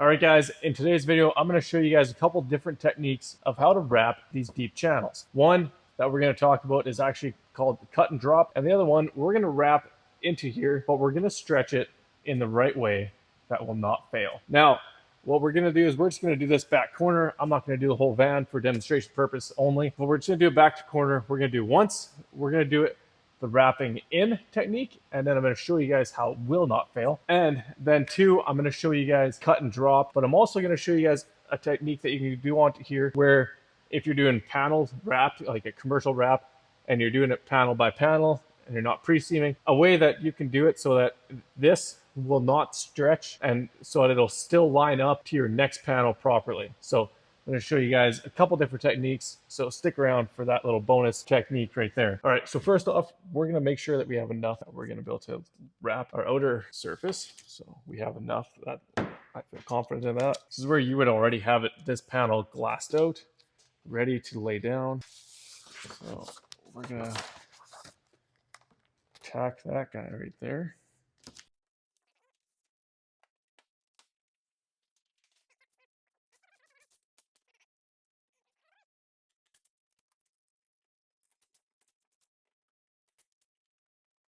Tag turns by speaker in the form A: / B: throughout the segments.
A: All right, guys, in today's video, I'm going to show you guys a couple different techniques of how to wrap these deep channels. One that we're going to talk about is actually called cut and drop. And the other one, we're going to wrap into here, but we're going to stretch it in the right way that will not fail. Now, what we're going to do is we're just going to do this back corner. I'm not going to do the whole van for demonstration purpose only, but we're just going to do it back to corner. We're going to do once. We're going to do it the wrapping in technique, and then I'm going to show you guys how it will not fail. And then two, I'm going to show you guys cut and drop, but I'm also going to show you guys a technique that you can do on here where if you're doing panels wrapped, like a commercial wrap, and you're doing it panel by panel, and you're not pre-seaming, a way that you can do it so that this will not stretch and so that it'll still line up to your next panel properly. So I'm going to show you guys a couple different techniques, so stick around for that little bonus technique right there. All right, so first off, we're going to make sure that we have enough that we're going to be able to wrap our outer surface. So we have enough that I feel confident in that. This is where you would already have it, this panel glassed out, ready to lay down. So we're going to tack that guy right there.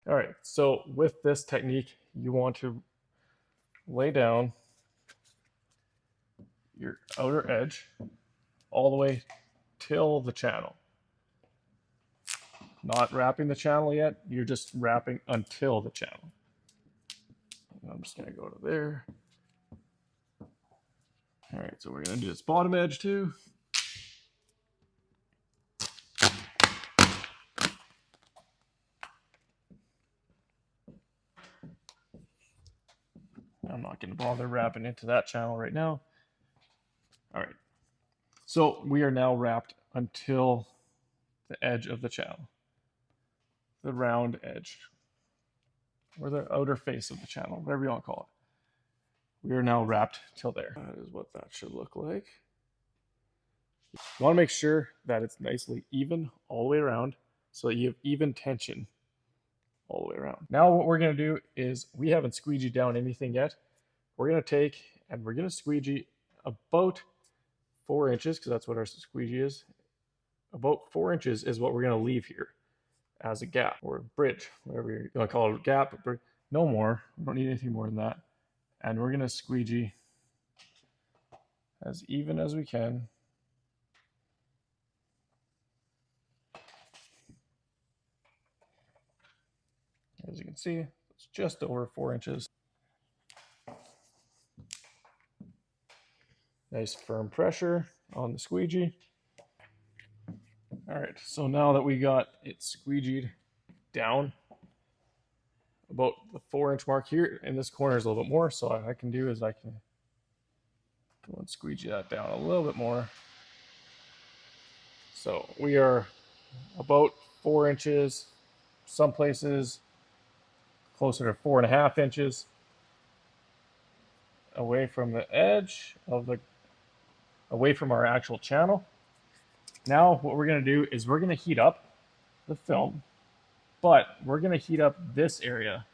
A: All right, so with this technique, you want to lay down your outer edge all the way till the channel. Not wrapping the channel yet, you're just wrapping until the channel. And I'm just gonna go to there. All right, so we're gonna do this bottom edge too. I'm not gonna bother wrapping into that channel right now. All right, so we are now wrapped until the edge of the channel, the round edge, or the outer face of the channel, whatever you want to call it. We are now wrapped till there. That is what that should look like. You want to make sure that it's nicely even all the way around so that you have even tension all the way around. Now what we're going to do is, we haven't squeegeed down anything yet. We're going to take and we're going to squeegee about 4 inches, because that's what our squeegee is. About 4 inches is what we're going to leave here as a gap or a bridge, whatever you want to call it, a gap, but no more. We don't need anything more than that. And we're going to squeegee as even as we can. As you can see, it's just over 4 inches. Nice firm pressure on the squeegee. All right, so now that we got it squeegeed down about the 4-inch mark here, in this corner is a little bit more, so what I can do is I can go and squeegee that down a little bit more. So we are about 4 inches, some places closer to 4.5 inches away from the edge of the, away from our actual channel. Now what we're going to do is we're going to heat up the film, but we're going to heat up this area,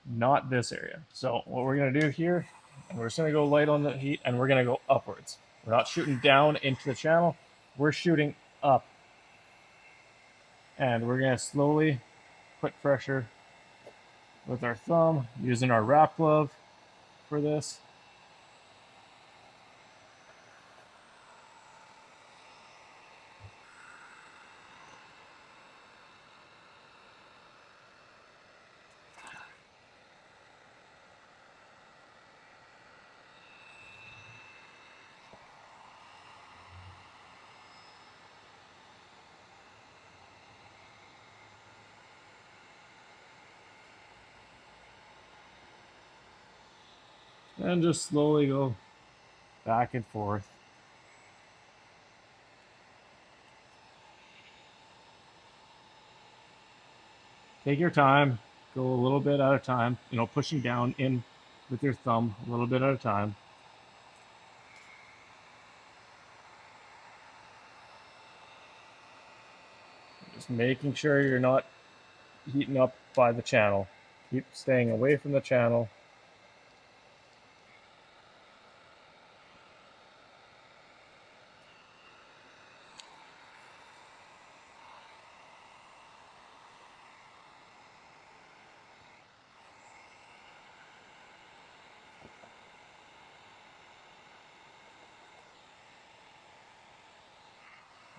A: not this area. So what we're going to do here, and we're just going to go light on the heat, and we're going to go upwards. We're not shooting down into the channel, we're shooting up. And we're going to slowly put pressure with our thumb, using our wrap glove for this. And just slowly go back and forth. Take your time, go a little bit at a time, pushing down in with your thumb a little bit at a time. Just making sure you're not heating up by the channel. Keep staying away from the channel.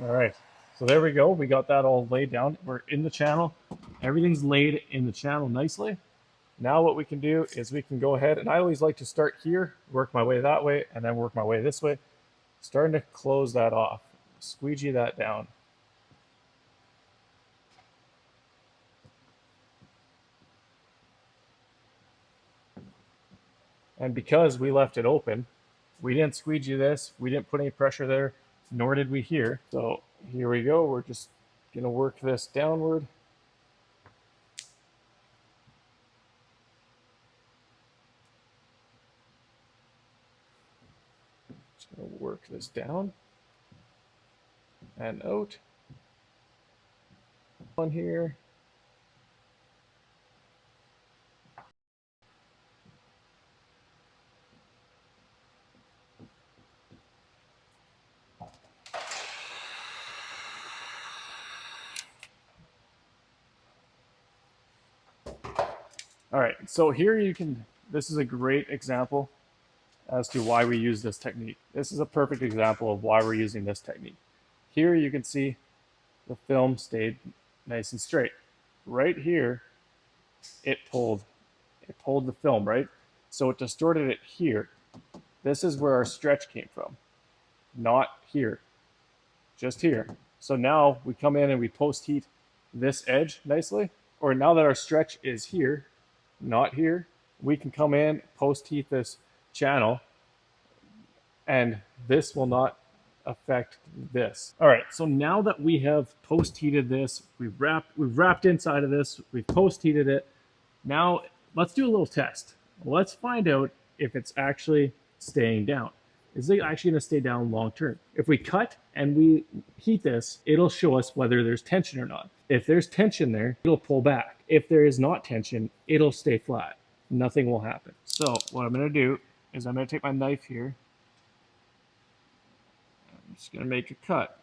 A: All right, so there we go. We got that all laid down. We're in the channel. Everything's laid in the channel nicely. Now what we can do is we can go ahead, and I always like to start here, work my way that way, and then work my way this way. Starting to close that off. Squeegee that down. And because we left it open, we didn't squeegee this, we didn't put any pressure there, nor did we here. So here we go. We're just gonna work this downward. Just gonna work this down and out. On here. All right, so here you can, this is a great example as to why we use this technique. This is a perfect example of why we're using this technique. Here you can see the film stayed nice and straight. Right here, it pulled the film, right? So it distorted it here. This is where our stretch came from, not here, just here. So now we come in and we post heat this edge nicely, or now that our stretch is here, not here, we can come in, post heat this channel, and this will not affect this. All right, so now that we have post heated this, we've wrapped inside of this, we've post heated it. Now let's do a little test. Let's find out if it's actually staying down. Is it actually going to stay down long term? If we cut and we heat this, it'll show us whether there's tension or not. If there's tension there, it'll pull back. If there is not tension, it'll stay flat. Nothing will happen. So what I'm going to do is I'm going to take my knife here. I'm just going to make a cut.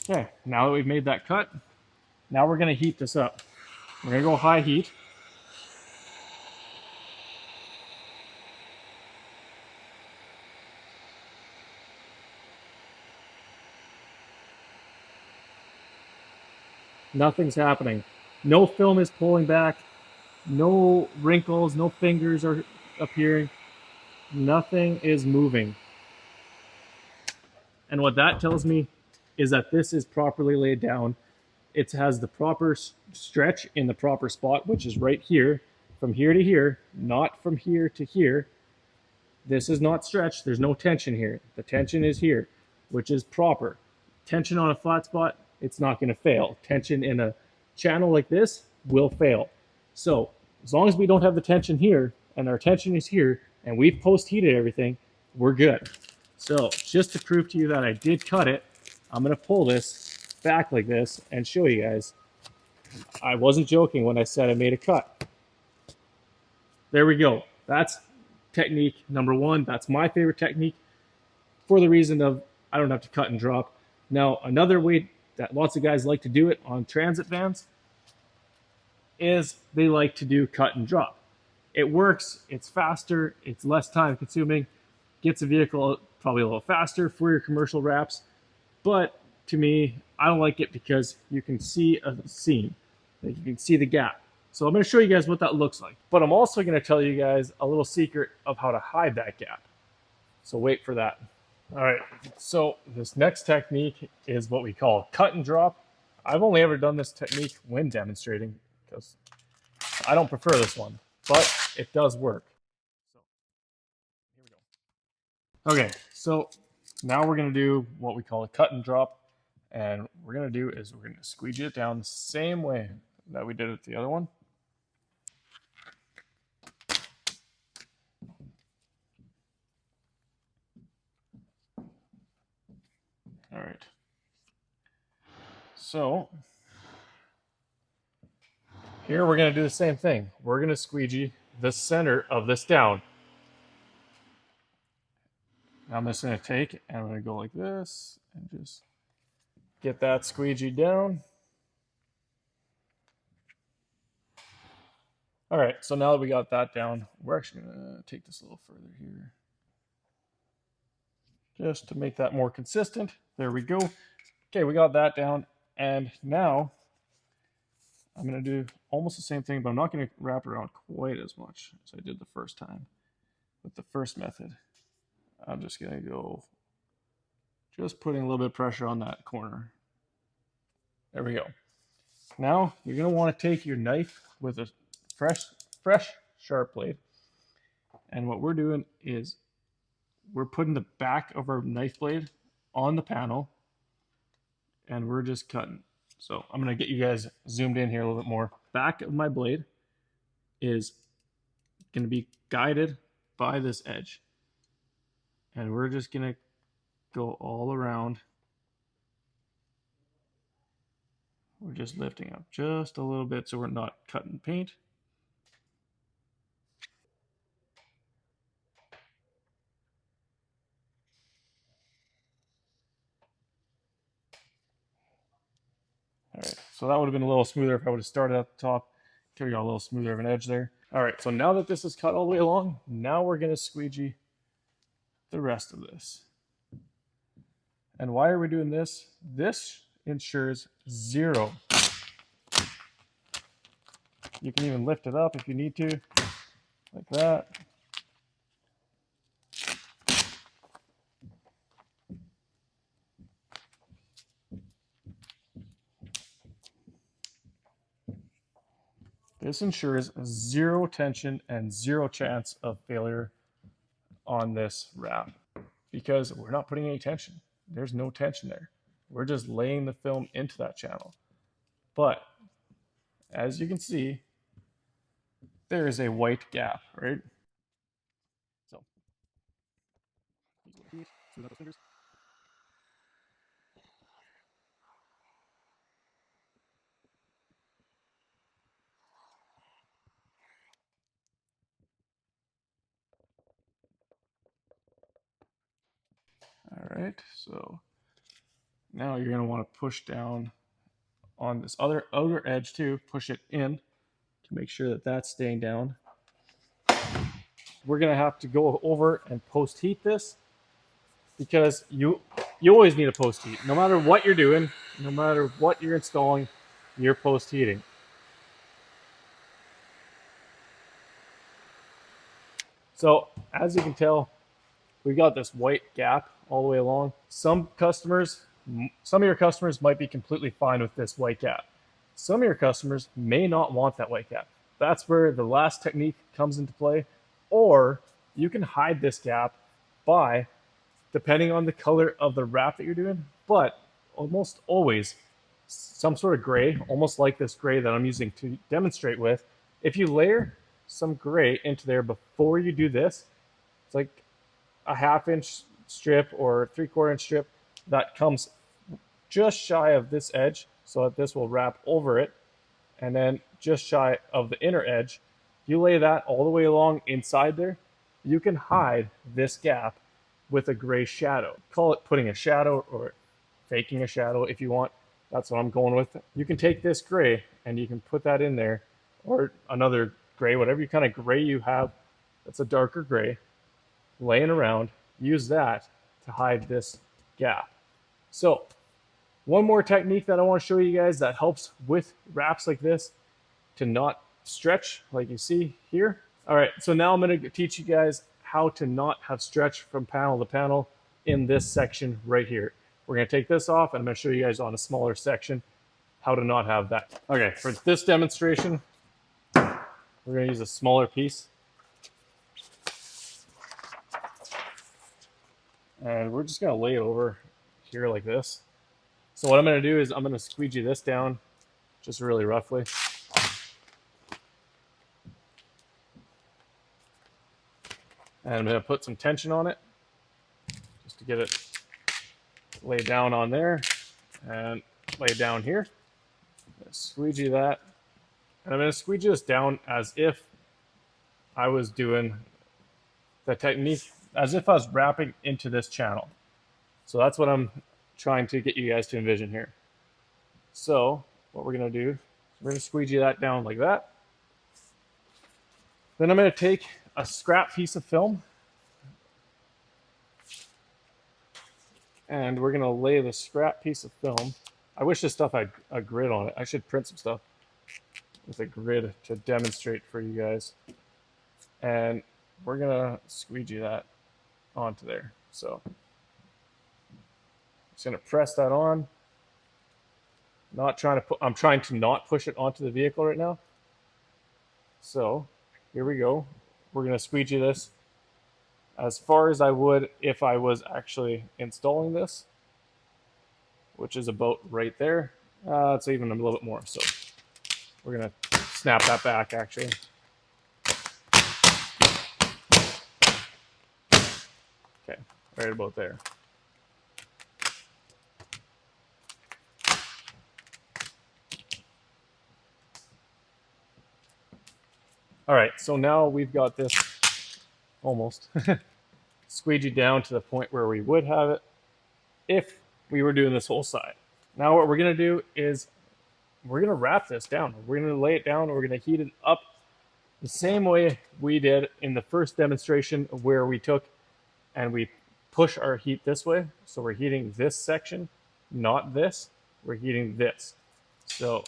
A: Okay, now that we've made that cut, now we're going to heat this up. We're going to go high heat. Nothing's happening. No film is pulling back. No wrinkles, no fingers are appearing. Nothing is moving. And what that tells me is that this is properly laid down. It has the proper stretch in the proper spot, which is right here, from here to here, not from here to here. This is not stretched. There's no tension here. The tension is here, which is proper. Tension on a flat spot, it's not going to fail. Tension in a channel like this will fail. So as long as we don't have the tension here and our tension is here and we've post-heated everything, we're good. So just to prove to you that I did cut it, I'm going to pull this back like this and show you guys. I wasn't joking when I said I made a cut. There we go. That's technique number one. That's my favorite technique for the reason of I don't have to cut and drop. Now, another way that lots of guys like to do it on transit vans is they like to do cut and drop. It works, it's faster, it's less time consuming, gets a vehicle probably a little faster for your commercial wraps, but to me, I don't like it because you can see a seam, you can see the gap. So I'm going to show you guys what that looks like, but I'm also going to tell you guys a little secret of how to hide that gap. So wait for that. All right, so this next technique is what we call cut and drop. I've only ever done this technique when demonstrating because I don't prefer this one, but it does work. So here we go. Okay, so now we're gonna do what we call a cut and drop, and what we're gonna do is we're gonna squeegee it down the same way that we did with the other one. All right. So here we're going to do the same thing. We're going to squeegee the center of this down. Now I'm just going to take and I'm going to go like this and just get that squeegee down. All right, so now that we got that down, we're actually going to take this a little further here. just to make that more consistent. There we go. Okay, we got that down. And now I'm going to do almost the same thing, but I'm not going to wrap it around quite as much as I did the first time with the first method. I'm just going to go, just putting a little bit of pressure on that corner. There we go. Now you're going to want to take your knife with a fresh sharp blade. And what we're doing is we're putting the back of our knife blade on the panel and we're just cutting. So I'm going to get you guys zoomed in here a little bit more. Back of my blade is going to be guided by this edge. And we're just going to go all around. We're just lifting up just a little bit so we're not cutting paint. All right, so that would have been a little smoother if I would have started at the top. Give you a little smoother of an edge there. All right, so now that this is cut all the way along, now we're going to squeegee the rest of this. And why are we doing this? This ensures zero. You can even lift it up if you need to, like that. This ensures zero tension and zero chance of failure on this wrap because we're not putting any tension. There's no tension there. We're just laying the film into that channel. But as you can see, there is a white gap, right? So, smooth out those fingers. All right, so now you're going to want to push down on this other outer edge too, push it in to make sure that that's staying down. We're going to have to go over and post heat this because you always need a post heat. No matter what you're doing, no matter what you're installing, you're post heating. So as you can tell, we got this white gap all the way along. Some of your customers might be completely fine with this white gap. Some of your customers may not want that white gap. That's where the last technique comes into play. Or you can hide this gap by, depending on the color of the wrap that you're doing, but almost always some sort of gray, almost like this gray that I'm using to demonstrate with. If you layer some gray into there before you do this, it's like a 1/2 inch strip or 3/4 inch strip that comes just shy of this edge so that this will wrap over it, and then just shy of the inner edge. You lay that all the way along inside there, you can hide this gap with a gray shadow. Call it putting a shadow or faking a shadow if you want. That's what I'm going with. You can take this gray and you can put that in there, or another gray, whatever kind of gray you have that's a darker gray, laying around, use that to hide this gap. So one more technique that I want to show you guys that helps with wraps like this to not stretch like you see here. All right, so now I'm going to teach you guys how to not have stretch from panel to panel in this section right here. We're going to take this off and I'm going to show you guys on a smaller section how to not have that. Okay, for this demonstration, we're going to use a smaller piece. And we're just going to lay it over here like this. So what I'm going to do is I'm going to squeegee this down just really roughly. And I'm going to put some tension on it just to get it laid down on there and lay down here. Squeegee that. And I'm going to squeegee this down as if I was doing the technique, as if I was wrapping into this channel. So that's what I'm trying to get you guys to envision here. So what we're going to do, we're going to squeegee that down like that. Then I'm going to take a scrap piece of film And we're gonna lay the scrap piece of film. I wish this stuff had a grid on it. I should print some stuff with a grid to demonstrate for you guys. And we're gonna squeegee that onto there. So just gonna press that on. Not trying to put, I'm trying to not push it onto the vehicle right now. So here we go. We're gonna squeegee this as far as I would if I was actually installing this, which is about right there. It's even a little bit more. So we're gonna snap that back actually. Okay, right about there. All right, so now we've got this almost squeegee down to the point where we would have it if we were doing this whole side. Now what we're gonna do is we're gonna wrap this down. We're gonna lay it down, we're gonna heat it up the same way we did in the first demonstration where we took and we push our heat this way. So we're heating this section, not this. We're heating this. So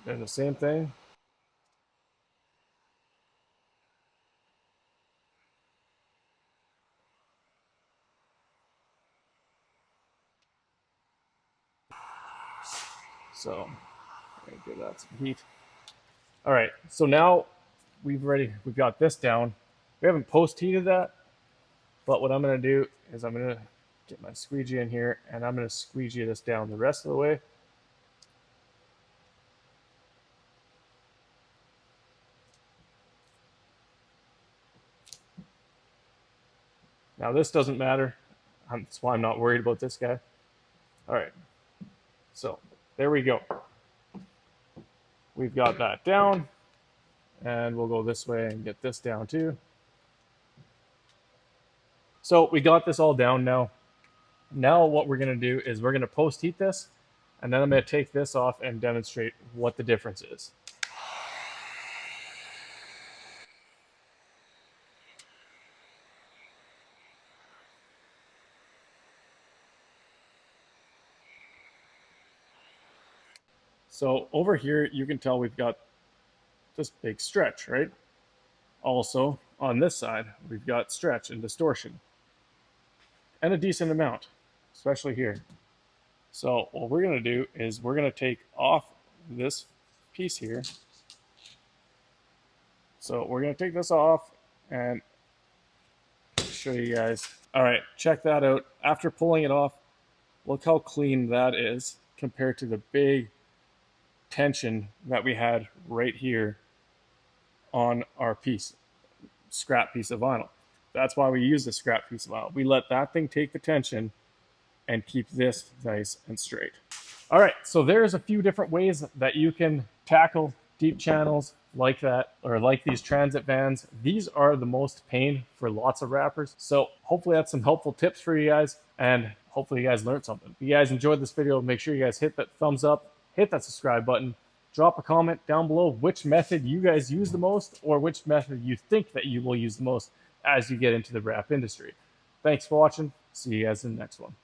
A: doing the same thing. So give that some heat. All right, so now we've got this down. We haven't post-heated that, but what I'm gonna do is I'm gonna get my squeegee in here and I'm gonna squeegee this down the rest of the way. Now this doesn't matter. That's why I'm not worried about this guy. All right, so there we go. We've got that down, and we'll go this way and get this down too. So we got this all down now. Now what we're gonna do is we're gonna post-heat this, and then I'm gonna take this off and demonstrate what the difference is. So over here, you can tell we've got this big stretch, right? Also, on this side, we've got stretch and distortion. And a decent amount, especially here. So what we're gonna do is we're gonna take off this piece here. So we're gonna take this off and show you guys. All right, check that out. After pulling it off, look how clean that is compared to the big tension that we had right here on our scrap piece of vinyl. That's why we use the scrap piece of vinyl. We let that thing take the tension and keep this nice and straight. All right, so there's a few different ways that you can tackle deep channels like that, or like these transit vans. These are the most pain for lots of rappers. So hopefully that's some helpful tips for you guys, and hopefully you guys learned something. If you guys enjoyed this video, make sure you guys hit that thumbs up, hit that subscribe button, drop a comment down below which method you guys use the most, or which method you think that you will use the most as you get into the rap industry. Thanks for watching. See you guys in the next one.